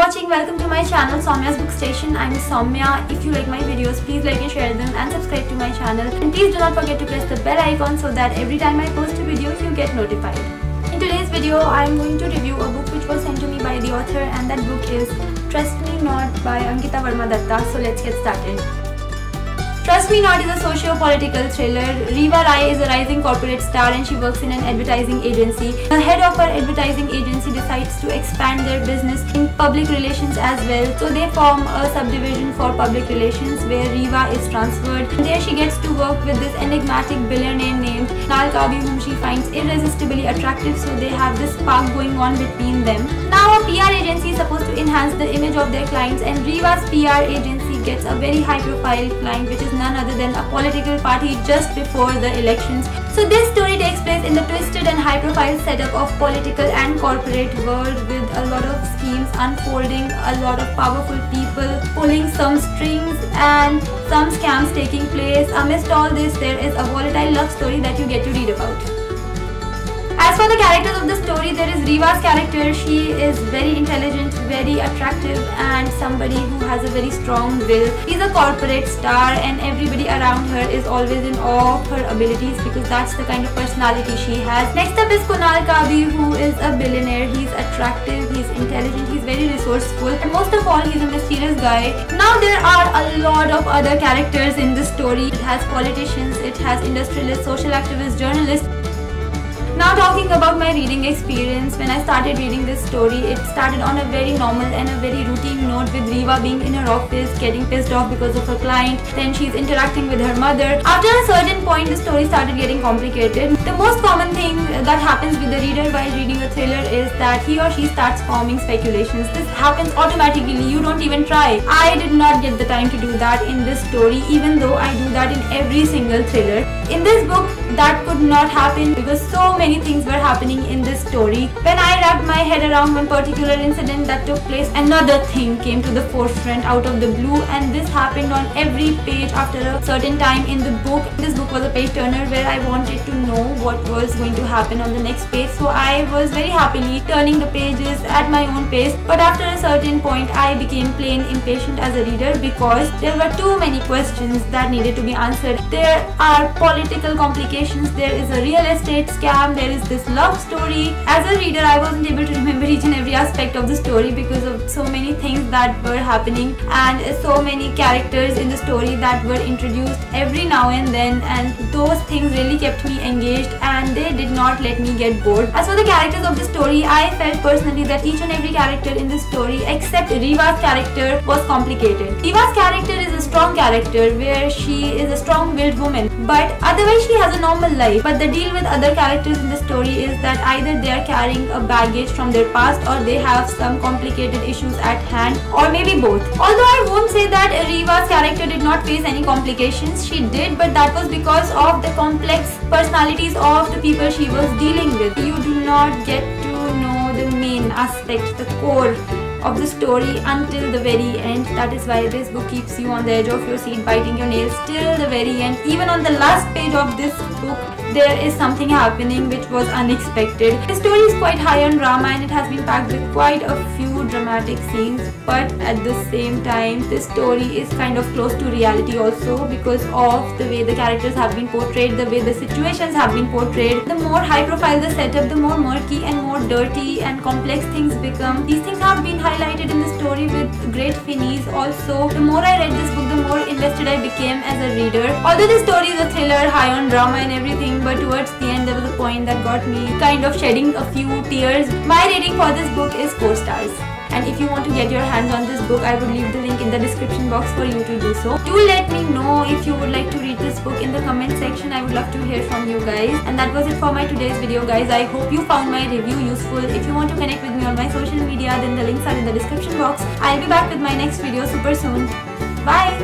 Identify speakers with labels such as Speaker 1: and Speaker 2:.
Speaker 1: watching. Welcome to my channel Saumya's Bookstation. I'm Saumya. If you like my videos, please like and share them and subscribe to my channel. And please do not forget to press the bell icon so that every time I post a video, you get notified. In today's video, I'm going to review a book which was sent to me by the author, and that book is Trust Me Not by Ankita Verma Datta. So let's get started. Trust Me Not is a socio-political thriller. Riva Rai is a rising corporate star and she works in an advertising agency. The head of her advertising agency decides to expand their business in public relations as well. So they form a subdivision for public relations where Riva is transferred. And there she gets to work with this enigmatic billionaire named Kunal Kavi, whom she finds irresistibly attractive. So they have this spark going on between them. Now a PR agency is supposed to enhance the image of their clients, and Riva's PR agency gets a very high profile client, which is none other than a political party just before the elections. So this story takes place in the twisted and high profile setup of political and corporate world, with a lot of schemes unfolding, a lot of powerful people pulling some strings and some scams taking place. Amidst all this, there is a volatile love story that you get to read about. As for the characters of the story, there is Riva's character. She is very intelligent, very attractive, and somebody who has a very strong will. She's a corporate star and everybody around her is always in awe of her abilities because that's the kind of personality she has. Next up is Kunal Kavi, who is a billionaire. He's attractive, he's intelligent, he's very resourceful, and most of all, he's a mysterious guy. Now there are a lot of other characters in this story. It has politicians, it has industrialists, social activists, journalists. Now talking about my reading experience, when I started reading this story, it started on a very normal and a very routine note, with Riva being in her office, getting pissed off because of her client. Then she's interacting with her mother. After a certain point, the story started getting complicated. The most common thing that happens with the reader while reading a thriller is that he or she starts forming speculations. This happens automatically, you don't even try. I did not get the time to do that in this story, even though I do that in every single thriller. In this book, that could not happen because so many things were happening in this story. When I wrapped my head around one particular incident that took place, another thing came to the forefront out of the blue, and this happened on every page after a certain time in the book. This book was a page turner where I wanted to know what was going to happen on the next page, so I was very happily turning the pages at my own pace. But after a certain point, I became plain impatient as a reader because there were too many questions that needed to be answered. There are political complications, there is a real estate scam, there is this love story. As a reader, I wasn't able to remember each and every aspect of the story because of so many things that were happening and so many characters in the story that were introduced every now and then, and those things really kept me engaged and they did not let me get bored. As for the characters of the story, I felt personally that each and every character in the story except Riva's character was complicated. Riva's character is a strong character where she is a strong-willed woman, but otherwise she has a normal life. But the deal with other characters in the story is that either they are carrying a baggage from their past or they have some complicated issues at hand, or maybe both. Although I won't say that Riva's character did not face any complications, she did, but that was because of the complex personalities of the people she was dealing with. You do not get to know the main aspect, the core of the story until the very end. That is why this book keeps you on the edge of your seat, biting your nails till the very end. Even on the last page of this book, there is something happening which was unexpected. The story is quite high on drama and it has been packed with quite a few dramatic scenes, but at the same time, this story is kind of close to reality also because of the way the characters have been portrayed, the way the situations have been portrayed. The more high profile the setup, the more murky and more dirty and complex things become. These things have been highlighted in the story with great finesse. Also, the more I read this book, the more invested I became as a reader. Although the story is a thriller, high on drama and everything, but towards the end there was a point that got me kind of shedding a few tears. My rating for this book is 4 stars. And if you want to get your hands on this book, I would leave the link in the description box for you to do so. Do let me know if you would like to read this book in the comment section. I would love to hear from you guys. And that was it for my today's video, guys. I hope you found my review useful. If you want to connect with me on my social media, then the links are in the description box. I'll be back with my next video super soon. Bye!